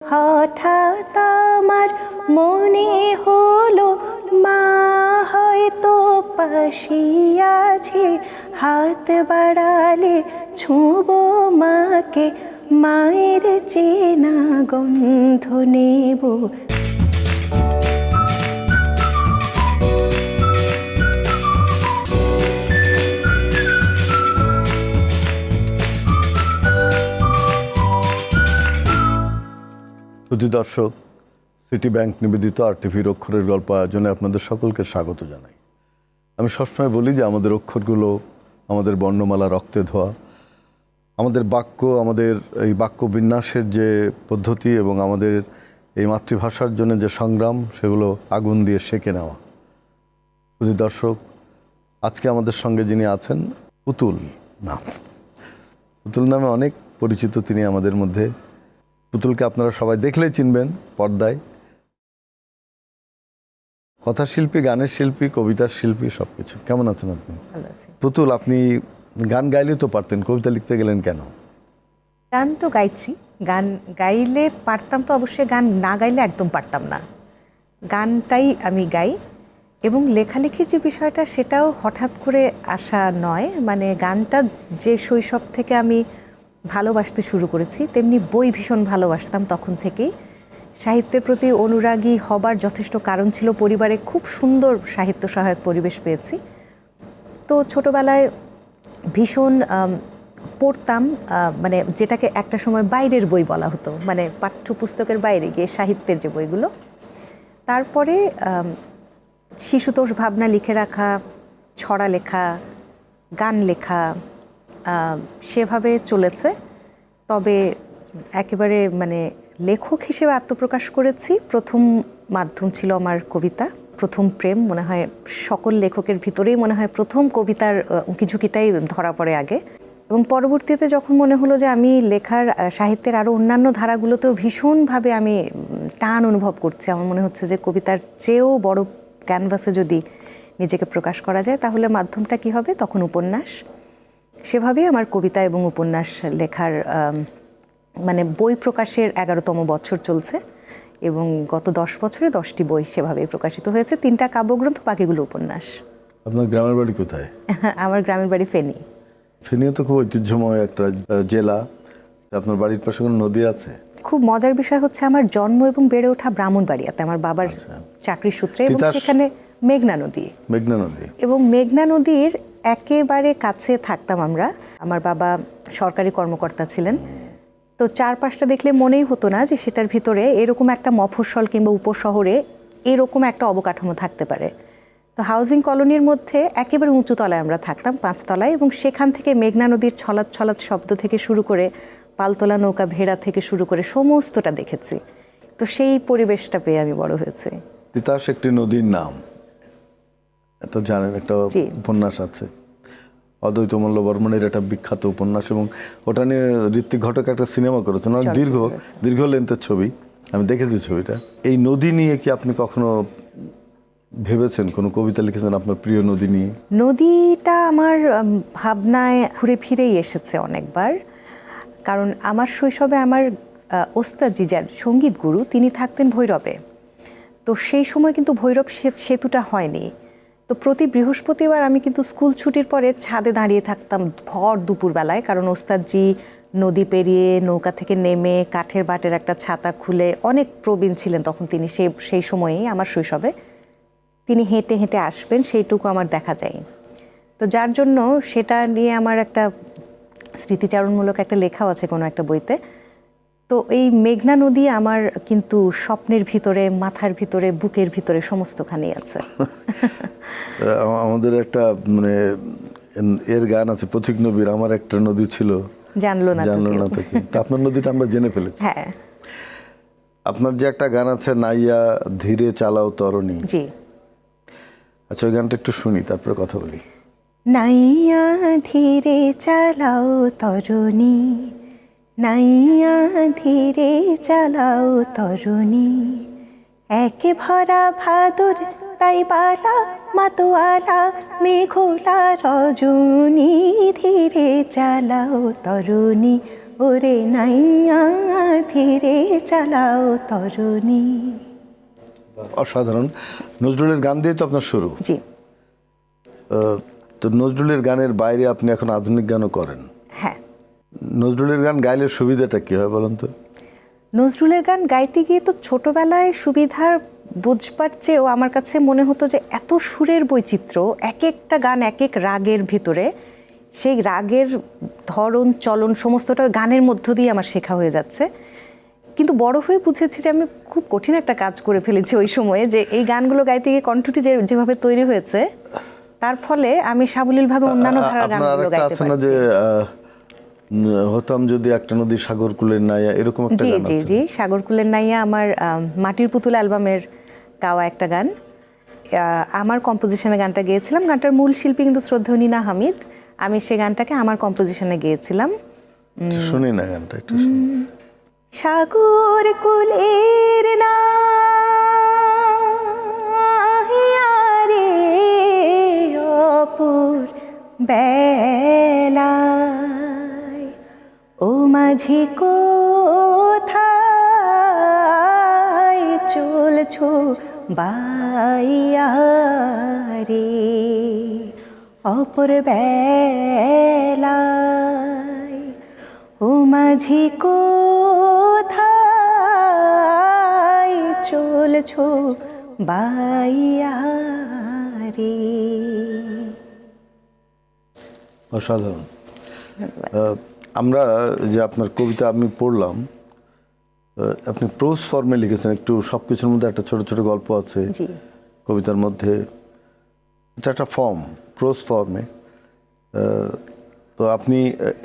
হঠাৎ আমার মনে হলো মা হয়তো পাশে আছে, হাত বাড়ালে ছুঁবো মাকে, মায়ের চেনা গন্ধ নেব। দর্শক, সিটি ব্যাংক নিবেদিত আরটিভির অক্ষরের গল্প আয়োজনে আপনাদের সকলকে স্বাগত জানাই। আমি সবসময় বলি যে আমাদের অক্ষরগুলো আমাদের বর্ণমালা রক্তে ধোয়া, আমাদের বাক্য, আমাদের এই বাক্য বিন্যাসের যে পদ্ধতি এবং আমাদের এই মাতৃভাষার জন্য যে সংগ্রাম, সেগুলো আগুন দিয়ে সেঁকে নেওয়া। দর্শক, আজকে আমাদের সঙ্গে যিনি আছেন পুতুল নামে অনেক পরিচিত তিনি আমাদের মধ্যে। পুতুলকে আপনারা সবাই দেখলেই চিনবেন পর্দায়। কথা শিল্পী, গানের শিল্পী, কবিতার শিল্পী, সবকিছু। কেমন আছেন আপনি? ভালো আছি। পুতুল, আপনি গান গাইলেও তো পারতেন, কবিতা লিখতে গেলেন কেন? গান তো গাইছি, গান গাইলে পারতাম তো অবশ্যই, গান না গাইলে একদম পারতাম না। গানটাই আমি গাই, এবং লেখালেখির যে বিষয়টা সেটাও হঠাৎ করে আসা নয়। মানে গানটা যে শৈশব থেকে আমি ভালোবাসতে শুরু করেছি, তেমনি বই ভীষণ ভালোবাসতাম তখন থেকেই। সাহিত্যের প্রতি অনুরাগী হবার যথেষ্ট কারণ ছিল, পরিবারে খুব সুন্দর সাহিত্য সহায়ক পরিবেশ পেয়েছি। তো ছোটবেলায় ভীষণ পড়তাম, মানে যেটাকে একটা সময় বাইরের বই বলা হতো, মানে পাঠ্যপুস্তকের বাইরে গিয়ে সাহিত্যের যে বইগুলো। তারপরে শিশুতোষ ভাবনা লিখে রাখা, ছড়া লেখা, গান লেখা, সেভাবে চলেছে। তবে একেবারে মানে লেখক হিসেবে আত্মপ্রকাশ করেছি, প্রথম মাধ্যম ছিল আমার কবিতা। প্রথম প্রেম, মনে হয় সকল লেখকের ভিতরেই মনে হয় প্রথম কবিতার উঁকিঝুঁকিটাই ধরা পড়ে আগে। এবং পরবর্তীতে যখন মনে হলো যে আমি লেখার সাহিত্যের আরও অন্যান্য ধারাগুলোতেও ভীষণভাবে আমি টান অনুভব করছি, আমার মনে হচ্ছে যে কবিতার চেয়েও বড় ক্যানভাসে যদি নিজেকে প্রকাশ করা যায় তাহলে মাধ্যমটা কি হবে, তখন উপন্যাস। সেভাবেই আমার কবিতা এবং উপন্যাস লেখার মানে বই প্রকাশের 11তম বছর চলছে, এবং গত 10 বছরে 10টি বই সেভাবেই প্রকাশিত হয়েছে, 3টা কাব্যগ্রন্থ, বাকিগুলো উপন্যাস। আপনার গ্রামের বাড়ি কোথায়? আমার গ্রামের বাড়ি ফেনী। ফেনীও তো খুব ঐতিহ্যময় একটা জেলা। আপনার বাড়ির পাশে কোনো নদী আছে? খুব মজার বিষয় হচ্ছে আমার জন্ম এবং বেড়ে ওঠা ব্রাহ্মণবাড়িয়াতে, আমার বাবার চাকরির সূত্রে, এবং সেখানে মেঘনা নদী। মেঘনা নদী। এবং মেঘনা নদীর একেবারে কাছে থাকতাম আমরা। আমার বাবা সরকারি কর্মকর্তা ছিলেন, তো চারপাশটা দেখলে মনেই হতো না যে সেটার ভিতরে এরকম একটা মফস্বল কিংবা উপশহরে এরকম একটা অবকাঠামো থাকতে পারে। তো হাউজিং কলোনির মধ্যে একেবারে উঁচু তলায় আমরা থাকতাম, 5 তলায়, এবং সেখান থেকে মেঘনা নদীর ছলাৎ ছলাৎ শব্দ থেকে শুরু করে পালতোলা নৌকা ভেড়া থেকে শুরু করে সমস্তটা দেখেছি। তো সেই পরিবেশটা পেয়ে আমি বড় হয়েছি। তিতাস একটি নদীর নাম, এটা জানেন, একটা উপন্যাস আছে, অদ্বৈতমল্ল বর্মণের একটা বিখ্যাত উপন্যাস, এবং ওটা নিয়ে ঋত্বিক ঘটক একটা সিনেমা করেছেন, দীর্ঘ লেন্থের ছবি, আমি দেখেছি ছবিটা। এই নদী নিয়ে কি আপনি কখনো ভেবেছেন, কোনো কবিতা লিখেছেন আপনার প্রিয় নদী নিয়ে? নদীটা আমার ভাবনায় ঘুরে ফিরেই এসেছে অনেকবার, কারণ আমার শৈশবে আমার ওস্তাদ জিজার সঙ্গীত গুরু, তিনি থাকতেন ভৈরবে। তো সেই সময় কিন্তু ভৈরব সেতুটা হয়নি। তো প্রতি বৃহস্পতিবার আমি কিন্তু স্কুল ছুটির পরে ছাদে দাঁড়িয়ে থাকতাম ভর দুপুরবেলায়, কারণ ওস্তাদজি নদী পেরিয়ে নৌকা থেকে নেমে কাঠের বাটের একটা ছাতা খুলে, অনেক প্রবীণ ছিলেন তখন তিনি, সেই সময়েই আমার শৈশবে তিনি হেঁটে হেঁটে আসবেন, সেইটুকু আমার দেখা যায়। তো যার জন্য সেটা নিয়ে আমার একটা স্মৃতিচারণমূলক একটা লেখাও আছে কোনো একটা বইতে। তো এই মেঘনা নদী আমার কিন্তু স্বপ্নের ভিতরে, মাথার ভিতরে, বুকের ভিতরে সমস্তখানেই আছে। আমাদের একটা মানে এর গান আছে, পথিক নবীর, আমার একটা নদী ছিল জানলো না তো কি। আপনার নদীটা আমরা জেনে ফেলেছি। হ্যাঁ, আপনার যে একটা গান আছে, নাইয়া ধীরে চালাও তরণী। জি, আচ্ছা, ওই গানটা একটু শুনি, তারপরে কথা বলি। নাইয়া ধীরে চালাও তরণী, নাইয়া ধীরে চালাও তরণী, একে ভরা ভাদর তাই বালা মাতোয়ালা মেঘোলা রজনী, ধীরে চালাও তরণী, ওরে নাইয়া ধীরে চালাও তরুণী। অসাধারণ। নজরুলের গান দিয়ে তো আপনার শুরু। জি। তো নজরুলের গানের বাইরে আপনি এখন আধুনিক গানও করেন। হ্যাঁ, নজরুলের গান গাইলে সুবিধাটা কি হয় বলুন তো? নজরুলের গান গাইতে গিয়ে তো ছোটবেলায় সুবিধার বুঝবার চেয়েও আমার কাছে মনে হতো যে এত সুরের বৈচিত্র্য, এক একটা গান এক এক রাগের ভিতরে, সেই রাগের ধরন চলন সমস্তটা গানের মধ্য দিয়ে আমার শেখা হয়ে যাচ্ছে। কিন্তু বড় হয়ে বুঝেছি যে আমি খুব কঠিন একটা কাজ করে ফেলেছি ওই সময়ে, যে এই গানগুলো গাইতে গিয়ে কণ্ঠটি যেভাবে তৈরি হয়েছে তার ফলে আমি সাবলীলভাবে অন্যান্য ধারার গানগুলো গাইতে আছে না যে হতাম যদি একটা নদী সাগরকুলের নাইয়া, এরকম একটা জি গান জি আছে। জি, সাগরকুলের নাইয়া আমার মাটির পুতুল অ্যালবামের গাওয়া একটা গান। আমার কম্পোজিশনে গানটা গেয়েছিলাম। গানটার মূল শিল্পী কিন্তু শ্রদ্ধেয় নীনা হামিদ। আমি সেই গানটাকে আমার কম্পোজিশনে গেয়েছিলাম। শুনি না গানটা একটু শুনি। সাগর কুলের নাইয়া রে অপুর বেলায়, ও মাঝি কোথায় চলছো বাইয়া রে অপর বেলায়, ও মাঝি কোথায় চলছো বাইয়া রে। অসাধারণ। আমরা যে আপনার কবিতা আমি পড়লাম, আপনি প্রোজ ফর্মে লিখেছেন, একটু সবকিছুর মধ্যে একটা ছোট ছোট গল্প আছে জি। কবিতার মধ্যে। এটা একটা ফর্ম, প্রোজ ফর্মে। তো আপনি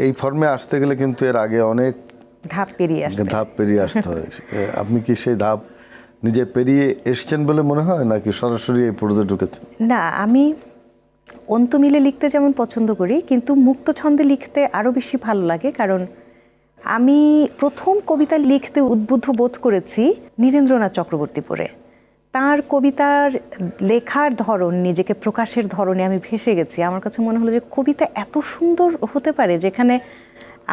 এই ফর্মে আসতে গেলে কিন্তু এর আগে অনেক ধাপ পেরিয়ে আসতে হয়। আপনি কি সেই ধাপ নিজে পেরিয়ে এসছেন বলে মনে হয়, নাকি সরাসরি এই প্রোজে ঢুকেছেন? না, আমি অন্ত মিলে লিখতে যেমন পছন্দ করি, কিন্তু মুক্ত ছন্দে লিখতে আরও বেশি ভালো লাগে। কারণ আমি প্রথম কবিতা লিখতে উদ্বুদ্ধ বোধ করেছি নীরেন্দ্রনাথ চক্রবর্তী পড়ে। তার কবিতার লেখার ধরন, নিজেকে প্রকাশের ধরনে আমি ভেসে গেছি। আমার কাছে মনে হলো যে কবিতা এত সুন্দর হতে পারে, যেখানে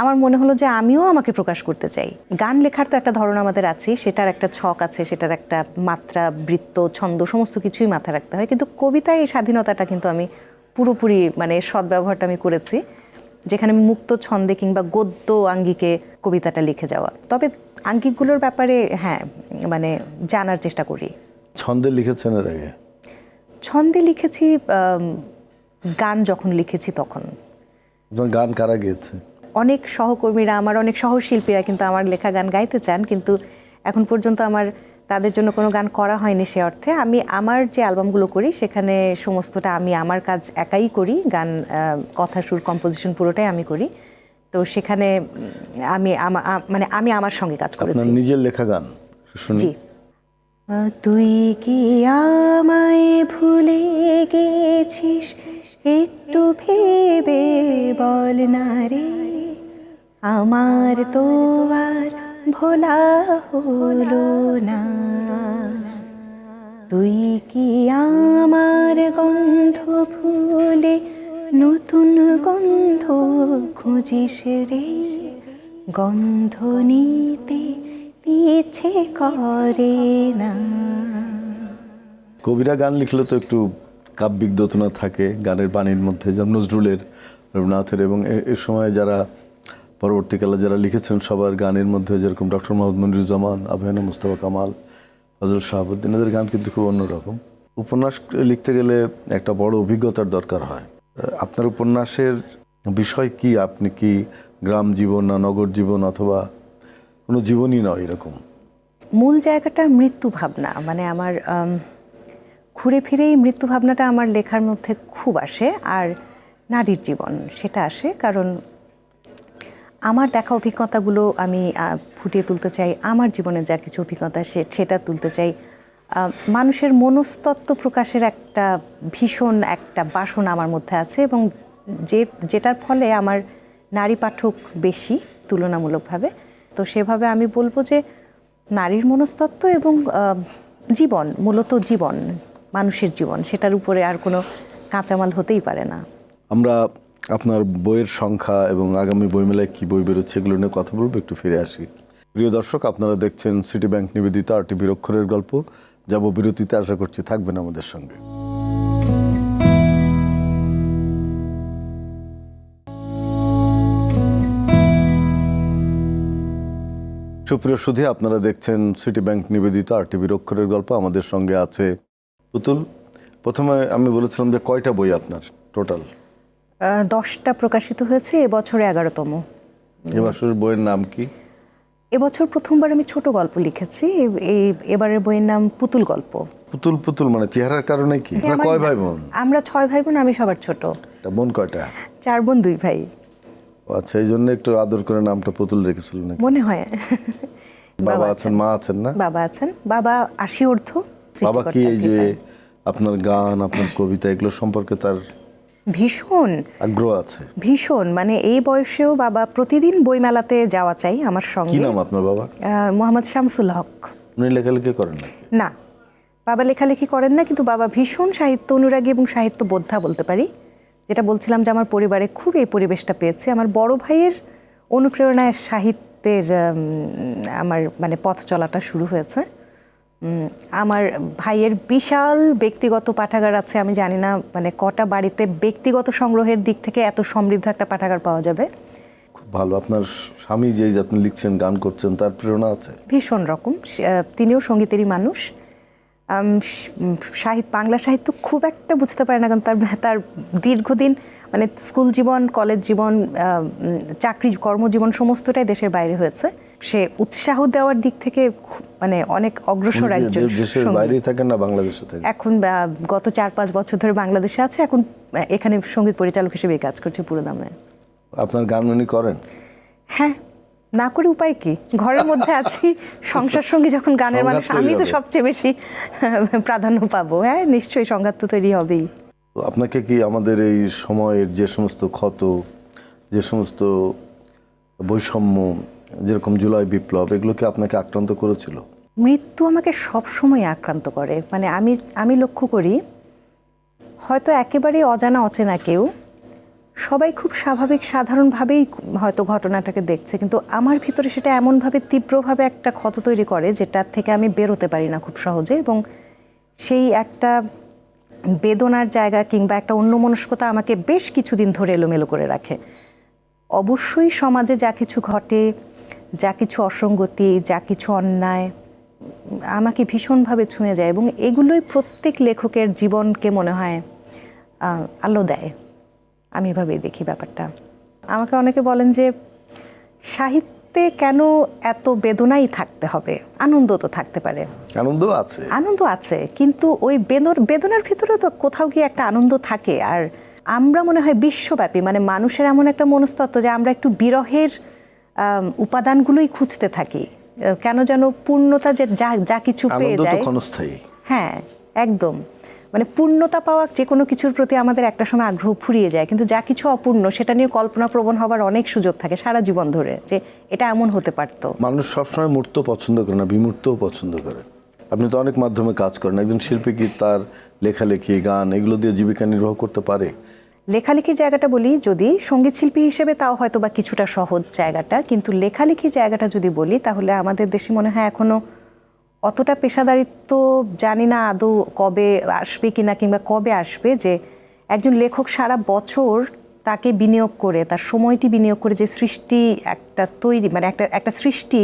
আমার মনে হলো যে আমিও আমাকে প্রকাশ করতে চাই। গান লেখার তো একটা ধরন আমাদের আছে, সেটার একটা ছক আছে, সেটার একটা মাত্রা, বৃত্ত, ছন্দ সমস্ত কিছুই মাথায় রাখতে হয়। কিন্তু কবিতায় এই স্বাধীনতাটা কিন্তু আমি পুরোপুরি, মানে সদ্ব্যবহারটা আমি করেছি, যেখানে আমি মুক্ত ছন্দে কিংবা গদ্য আঙ্গিকে কবিতাটা লিখে যাওয়া। তবে আঙ্গিকগুলোর ব্যাপারে হ্যাঁ, মানে জানার চেষ্টা করি। ছন্দে লিখেছেন এর আগে? ছন্দে লিখেছি গান যখন লিখেছি তখন। আপনার গান কারা গেয়েছে? অনেক সহকর্মীরা, আমার অনেক সহশিল্পীরা কিন্তু আমার লেখা গান গাইতে চান, কিন্তু এখন পর্যন্ত আমার তাদের জন্য কোনো গান করা হয়নি। সে অর্থে আমি আমার যে অ্যালবামগুলো করি সেখানে সমস্তটা আমি আমার কাজ একাই করি। গান, কথা, সুর, কম্পোজিশন পুরোটাই আমি করি। তো সেখানে মানে আমি আমার সঙ্গে কাজ করেছি। আপনার নিজের লেখা গান শুনি। জি। তুই কি আমায় ভুলে গেছিস, একটু ভেবে বল না রে, আমার তো আর ভোলা হলো না। তুই কি আমার গন্ধ ভুলে নতুন গন্ধ খুঁজিস রে, গন্ধ নিতে ইচ্ছে করে না। কবিরা গান লিখলে তো একটু কাব্যিক দোতনা থাকে গানের বাণীর মধ্যে, যেমন নজরুলের, রবীন্দ্রনাথের, এবং এর সময় যারা পরবর্তীকালে যারা লিখেছেন সবার গানের মধ্যে, যেরকম ডক্টর মোহাম্মদ মনিরুজ্জামান, আবহানা মুস্তফা কামাল, ফজল শাহাবুদ্দিন, এদের গান কিন্তু খুব অন্যরকম। উপন্যাস লিখতে গেলে একটা বড় অভিজ্ঞতার দরকার হয়। আপনার উপন্যাসের বিষয় কি? আপনি কি গ্রাম জীবন, না নগর জীবন, অথবা কোনো জীবনই নয় এরকম? মূল জায়গাটা মৃত্যু ভাবনা, মানে আমার ঘুরে ফিরেই মৃত্যু ভাবনাটা আমার লেখার মধ্যে খুব আসে। আর নারীর জীবন সেটা আসে, কারণ আমার দেখা অভিজ্ঞতাগুলো আমি ফুটিয়ে তুলতে চাই। আমার জীবনের যা কিছু অভিজ্ঞতা সেটা তুলতে চাই। মানুষের মনস্তত্ত্ব প্রকাশের একটা ভীষণ একটা বাসনা আমার মধ্যে আছে, এবং যেটার ফলে আমার নারী পাঠক বেশি তুলনামূলকভাবে। তো সেভাবে আমি বলবো যে নারীর মনস্তত্ত্ব এবং জীবন, মূলত জীবন, মানুষের জীবন, সেটার উপরে আর কোনো কাঁচামাল হতেই পারে না। আমরা আপনার বইয়ের সংখ্যা এবং আগামী বইমেলায় কি বই বেরোচ্ছে এগুলো নিয়ে কথা বলবো, একটু ফিরে আসি। প্রিয় দর্শক, আপনারা দেখছেন সিটি ব্যাংক নিবেদিত RTVর অক্ষরের গল্প। যাব বিরতিতে, আশা করছি থাকবেন আমাদের সঙ্গে। সুপ্রিয় সুধী, আপনারা দেখছেন সিটি ব্যাংক নিবেদিত RTVর অক্ষরের গল্প। আমাদের সঙ্গে আছে পুতুল। প্রথমে আমি বলেছিলাম যে কয়টা বই আপনার টোটাল? 10টা প্রকাশিত হয়েছে, এবছরে 11তম। এবছরের বইয়ের নাম কি? এবছর প্রথমবার আমি ছোট গল্প লিখেছি। এবারের বইয়ের নাম পুতুল গল্প। পুতুল পুতুল মানে চেহারার কারণে কি? আপনারা কয় ভাই বোন? আমরা 6 ভাই বোন, আমি সবার ছোট। বোন কয়টা? 4 বোন 2 ভাই। আচ্ছা, এই জন্য একটু আদর করে নামটা পুতুল রেখেছিল নাকি? মনে হয়। বাবা আছেন, মা আছেন না? বাবা আছেন, বাবা 80 ঊর্ধ্ব। বাবা কি এই যে আপনার গান, আপনার কবিতা এগুলো সম্পর্কে তার ভীষণ আগ্রহ আছে? ভীষণ, মানে এই বয়সেও বাবা প্রতিদিন বইমেলাতে যাওয়া চাই আমার কি সঙ্গে। নাম আপনার বাবা? মোহাম্মদ শামসুল হক। উনি লেখালেখি করেন নাকি? না, বাবা লেখালেখি করেন না, কিন্তু বাবা ভীষণ সাহিত্য অনুরাগী এবং সাহিত্য বোদ্ধা বলতে পারি। যেটা বলছিলাম যে আমার পরিবারে খুব এই পরিবেশটা পেয়েছে। আমার বড় ভাইয়ের অনুপ্রেরণায় সাহিত্যের আমার মানে পথ চলাটা শুরু হয়েছে। আমার ভাইয়ের বিশাল ব্যক্তিগত পাঠাগার আছে। আমি জানি না মানে কটা বাড়িতে ব্যক্তিগত সংগ্রহের দিক থেকে এত সমৃদ্ধ একটা পাঠাগার পাওয়া যাবে। খুব ভালো। আপনার স্বামী যে আপনি লিখছেন, গান করছেন, তার প্রেরণা আছে ভীষণ রকম। তিনিও সঙ্গীতেরই মানুষ। বাংলা সাহিত্য খুব একটা বুঝতে পারে না, কারণ তার দীর্ঘদিন মানে স্কুল জীবন, কলেজ জীবন, চাকরি, কর্মজীবন সমস্তটাই দেশের বাইরে হয়েছে। সে উৎসাহ দেওয়ার দিক থেকে মানে অনেক অগ্রসর একজন। দেশের বাইরেই থাকেন না বাংলাদেশে থাকেন? এখন গত 4-5 বছর ধরে বাংলাদেশে আছে, এখন এখানে সঙ্গীত পরিচালক হিসেবে কাজ করছে পুরো দামে। আপনার গান উনি করেন? হ্যাঁ, না করে উপায় কি? ঘরের মধ্যে আছি, সংসার সঙ্গী যখন গানের মানুষ, আমি তো সবচেয়ে বেশি প্রাধান্য পাবো। হ্যাঁ, নিশ্চয়ই সংঘাত তো তৈরি হবেই। আপনাকে কি আমাদের এই সময়ের যে সমস্ত ক্ষত, যে সমস্ত বৈষম্য, যেরকম জুলাই বিপ্লব, এগুলো কি আপনাকে আক্রান্ত করেছিল? মৃত্যু আমাকে সবসময় আক্রান্ত করে। মানে আমি লক্ষ্য করি, হয়তো একেবারে অজানা অচেনা কেউ, সবাই খুব স্বাভাবিক সাধারণভাবেই হয়তো ঘটনাটাকে দেখছে, কিন্তু আমার ভিতরে সেটা এমনভাবে তীব্রভাবে একটা ক্ষত তৈরি করে যেটার থেকে আমি বেরোতে পারি না খুব সহজে। এবং সেই একটা বেদনার জায়গা কিংবা একটা অন্যমনস্কতা আমাকে বেশ কিছুদিন ধরে এলোমেলো করে রাখে। অবশ্যই সমাজে যা কিছু ঘটে, যা কিছু অসঙ্গতি, যা কিছু অন্যায় আমাকে ভীষণভাবে ছুঁয়ে যায়, এবং এগুলোই প্রত্যেক লেখকের জীবনকে মনে হয় আলো দেয়। আমি এভাবেই দেখি ব্যাপারটা। আমাকে অনেকে বলেন যে সাহিত্যে কেন এত বেদনাই থাকতে হবে, আনন্দ তো থাকতে পারে। আনন্দ আছে, কিন্তু ওই বেদনার ভিতরে তো কোথাও গিয়ে একটা আনন্দ থাকে। আর আমরা মনে হয় বিশ্বব্যাপী মানে মানুষের এমন একটা মনস্তত্ত্ব যে আমরা একটু বিরহের উপাদানগুলোই খুঁজতে থাকি। কেন যেন পূর্ণতা যে যা কিছু পেয়ে যায়, হ্যাঁ একদম, মানে পূর্ণতা পাওয়া যে কোনো কিছুর প্রতি আমাদের একটা সময় আগ্রহ ফুরিয়ে যায়, কিন্তু যা কিছু অপূর্ণ সেটা নিয়ে কল্পনাপ্রবণ হবার অনেক সুযোগ থাকে সারা জীবন ধরে, যে এটা এমন হতে পারতো। মানুষ সবসময় মূর্ত পছন্দ করে না, বিমূর্তও পছন্দ করে। আপনি তো অনেক মাধ্যমে কাজ করেন। একজন শিল্পী কি তার লেখালেখি, গান এগুলো দিয়ে জীবিকা নির্বাহ করতে পারে? লেখালেখির জায়গাটা বলি, যদি সঙ্গীত শিল্পী হিসেবে তাও হয়তো বা কিছুটা সহজ জায়গাটা, কিন্তু লেখালেখির জায়গাটা যদি বলি তাহলে আমাদের দেশে মনে হয় এখনো অতটা পেশাদারিত্ব জানি না আদৌ কবে আসবে কিনা, কিংবা কবে আসবে, যে একজন লেখক সারা বছর তাকে বিনিয়োগ করে, তার সময়টি বিনিয়োগ করে যে সৃষ্টি একটা তৈরি, মানে একটা সৃষ্টি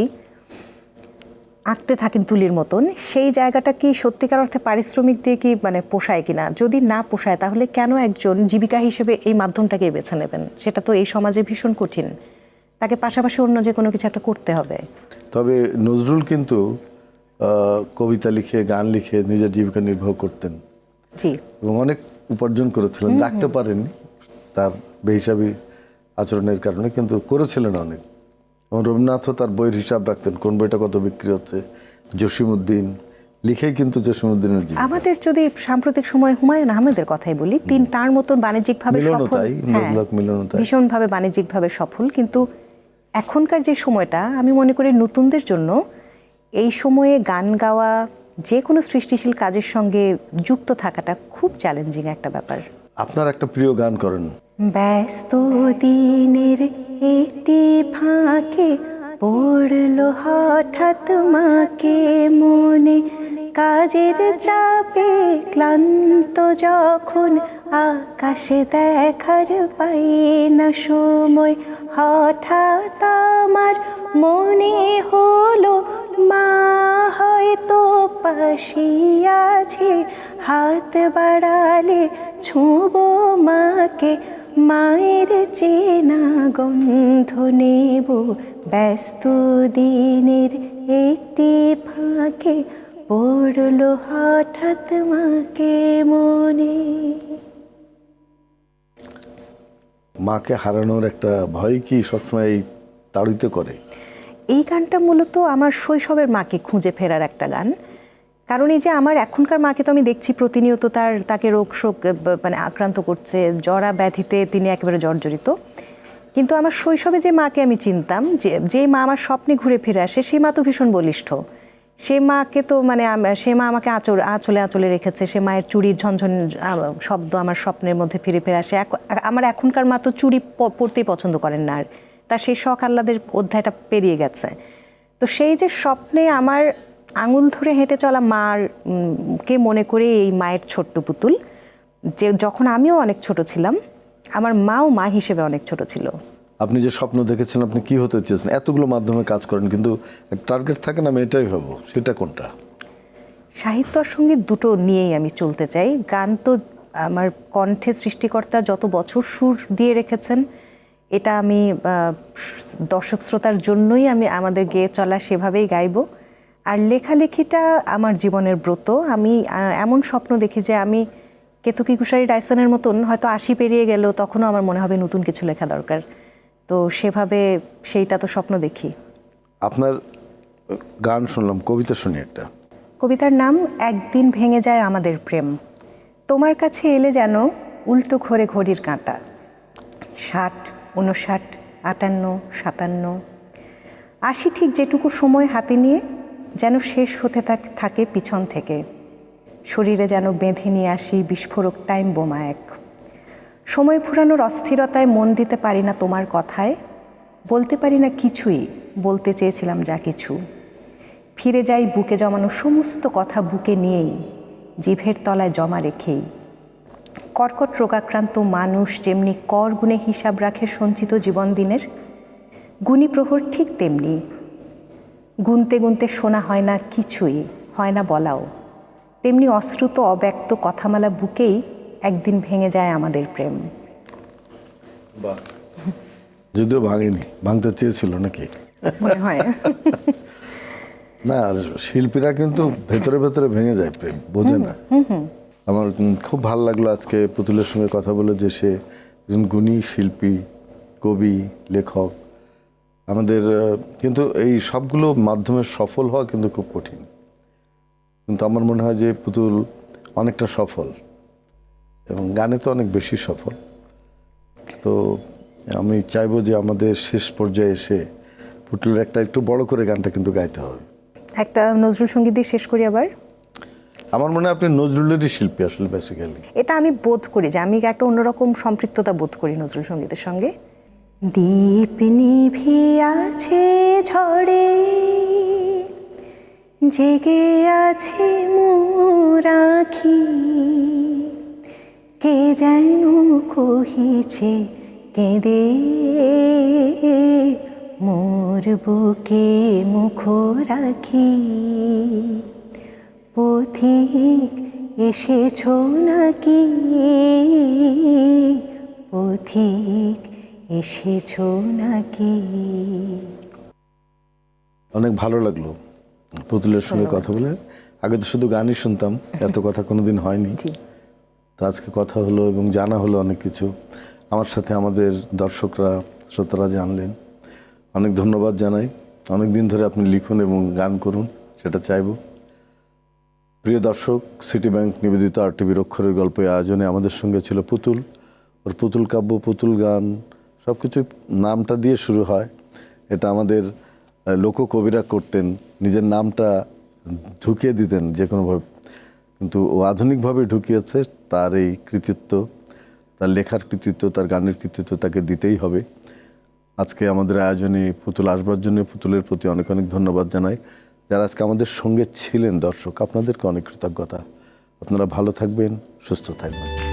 আঁকতে থাকেন তুলির মতন, সেই জায়গাটা কি সত্যিকার অর্থে পারিশ্রমিক দিয়ে কি মানে পোষায় কিনা? যদি না পোষায় তাহলে কেন একজন জীবিকা হিসেবে এই মাধ্যমটাকে বেছে নেবেন? সেটা তো এই সমাজে ভীষণ কঠিন। তাকে পাশাপাশি অন্য যে কোনো কিছু একটা করতে হবে। তবে নজরুল কিন্তু কবিতা লিখে, গান লিখে নিজের জীবিকা নির্বাহ করতেন, জি, এবং অনেক উপার্জন করেছিলেন। রাখতে পারেননি তার বেহিসাবি আচরণের কারণে, কিন্তু করেছিলেন অনেক। এবং রবীন্দ্রনাথও তার বইয়ের হিসাব রাখতেন, কোন বইটা কত বিক্রি হচ্ছে। জসিমউদ্দিন লিখেই কিন্তু জসিমউদ্দিনের জীবন। আমাদের যদি সাম্প্রতিক সময়ে হুমায়ুন আহমেদের কথাই বলি, তার মতন বাণিজ্যিকভাবে সফল, ভীষণভাবে বাণিজ্যিকভাবে সফল, কিন্তু এখনকার যে সময়টা আমি মনে করি নতুনদের জন্য এই সময়ে গান গাওয়া, যে কোনো সৃষ্টিশীল কাজের সঙ্গে যুক্ত থাকাটা খুব চ্যালেঞ্জিং একটা ব্যাপার। আপনার একটা প্রিয় গান করেন? ব্যস্ত দিনের একটি ফাঁকে পড়লো হঠাৎ মাকে মনে, কাজের চাপে ক্লান্ত যখন আকাশে দেখার পাই না সময়, হঠাৎ আমার মনে হলো মা হয়তো পাশে আছে, হাত বাড়ালে ছুঁবো মাকে, মায়ের চেনা গন্ধ নেব। ব্যস্ত দিনের একটি ফাঁকে পড়লো হঠাৎ মাকে মনে। মাকে হারানোর একটা ভয় কি সবসময় তাড়িত করে? এই গানটা মূলত আমার শৈশবের মাকে খুঁজে ফেরার একটা গান। কারণ এই যে আমার এখনকার মাকে তো আমি দেখছি প্রতিনিয়ত তাকে রোগ শোক মানে আক্রান্ত করছে, জরা ব্যাধিতে তিনি একেবারে জর্জরিত। কিন্তু আমার শৈশবে যে মাকে আমি চিনতাম, যে মা আমার স্বপ্নে ঘুরে ফিরে আসে, সেই মা তো ভীষণ বলিষ্ঠ। সে মাকে তো মানে সে মা আমাকে আঁচলে আঁচলে রেখেছে, সে মায়ের চুড়ির ঝনঝন শব্দ আমার স্বপ্নের মধ্যে ফিরে ফিরে আসে। আমার এখনকার মা তো চুড়ি পরতেই পছন্দ করেন না, আর তার সেই শখ আহ্লাদের অধ্যায়টা পেরিয়ে গেছে। তো সেই যে স্বপ্নে আমার আঙুল ধরে হেঁটে চলা মার কে মনে করে এই মায়ের ছোট্ট পুতুল, যে যখন আমিও অনেক ছোট ছিলাম, আমার মাও মা হিসেবে অনেক ছোট ছিল। আপনি যে স্বপ্ন দেখেছেন, আপনি কি হতে চেয়েছেন? এতগুলো মাধ্যমে কাজ করেন, কিন্তু টার্গেট থাকে না, আমি এটাই ভাবো, সেটা কোনটা? সাহিত্য আর সঙ্গীত দুটো নিয়েই আমি চলতে চাই। গান তো আমার কণ্ঠে সৃষ্টিকর্তা যত বছর সুর দিয়ে রেখেছেন, এটা আমি দর্শক শ্রোতার জন্যই আমি আমাদের গেয়ে চলা সেভাবেই গাইবো। আর লেখালেখিটা আমার জীবনের ব্রত। আমি এমন স্বপ্ন দেখি যে আমি কেতকী কুশারি ডায়সনের মতন হয়তো 80 পেরিয়ে গেলেও তখনও আমার মনে হবে নতুন কিছু লেখা দরকার। তো সেভাবে সেইটা তো স্বপ্ন দেখি। আপনার গান শুনলাম, কবিতা শুনি একটা। কবিতার নাম একদিন ভেঙে যায় আমাদের প্রেম। তোমার কাছে এলে যেন উল্টো ঘোরে ঘড়ির কাঁটা, 60, 59, 58, 57, 80 ঠিক যেটুকু সময় হাতে নিয়ে যেন শেষ হতে থাকে পিছন থেকে। শরীরে যেন বেঁধে নিয়ে আসি বিস্ফোরক টাইম বোমা এক। সময় ফুরানোর অস্থিরতায় মন দিতে পারি না তোমার কথায়, বলতে পারি না কিছুই, বলতে চেয়েছিলাম যা কিছু। ফিরে যাই বুকে জমানো সমস্ত কথা বুকে নিয়েই, জিভের তলায় জমা রেখেই। কর্কট রোগাক্রান্ত মানুষ যেমনি কর গুণে হিসাব রাখে সঞ্চিত জীবন দিনের, গুণী প্রহর ঠিক তেমনি। গুনতে গুনতে শোনা হয় না কিছুই, হয় না বলাও। তেমনি অশ্রুত অব্যক্ত কথামালা বুকেই একদিন ভেঙে যায় আমাদের প্রেম। যদিও ভাঙেনি, ভাঙতে চেয়েছিল নাকি মনে হয়। না, শিল্পীরা কিন্তু ভেতরে ভেতরে ভেঙে যায় প্রেম, বোঝে না। আমার খুব ভালো লাগলো আজকে পুতুলের সঙ্গে কথা বলে, যে সে একজন গুণী শিল্পী, কবি, লেখক। আমাদের কিন্তু এই সবগুলো মাধ্যমে সফল হওয়া কিন্তু খুব কঠিন, কিন্তু আমার মনে হয় যে পুতুল অনেকটা সফল, এবং গানে তো অনেক বেশি সফল। তো আমি চাইবো যে আমাদের শেষ পর্যায়ে এসে পুতুলের একটা একটু বড় করে গানটা কিন্তু গাইতে হবে। একটা নজরুল সঙ্গীত দিয়ে শেষ করি আবার। আমার মনে হয় আপনি নজরুলেরই শিল্পী আসলে বেসিক্যালি। এটা আমি বোধ করি যে আমি একটা অন্যরকম সম্পৃক্ততা বোধ করি নজরুল সঙ্গীতের সঙ্গে। দীপ নিভিয়াছে ঝড়ে, জেগে আছে মোর আখি, কে যেন কহিছে কেঁদে মোর বুকে মুখ রাখি। পথিক এসেছো নাকি, পথিক এসেছো নাকি। অনেক ভালো লাগলো পুতুলের সঙ্গে কথা বলে। আগে তো শুধু গানই শুনতাম, এত কথা কোনোদিন হয়নি। তো আজকে কথা হলো এবং জানা হলো অনেক কিছু। আমার সাথে আমাদের দর্শকরা, শ্রোতারা জানলেন। অনেক ধন্যবাদ জানাই। অনেক দিন ধরে আপনি লিখুন এবং গান করুন, সেটা চাইব। প্রিয় দর্শক, সিটি ব্যাংক নিবেদিত RTVর অক্ষরের গল্প আয়োজনে আমাদের সঙ্গে ছিল পুতুল। ওর পুতুল কাব্য, পুতুল গান সব কিছু নামটা দিয়ে শুরু হয়। এটা আমাদের লোককবিরা করতেন, নিজের নামটা ঢুকিয়ে দিতেন যে কোনোভাবে, কিন্তু ও আধুনিকভাবে ঢুকিয়েছে, তার এই কৃতিত্ব। তার লেখার কৃতিত্ব, তার গানের কৃতিত্ব তাকে দিতেই হবে। আজকে আমাদের আয়োজনে পুতুল আসবার জন্য পুতুলের প্রতি অনেক অনেক ধন্যবাদ জানাই। যারা আজকে আমাদের সঙ্গে ছিলেন দর্শক, আপনাদেরকে অনেক কৃতজ্ঞতা। আপনারা ভালো থাকবেন, সুস্থ থাকবেন।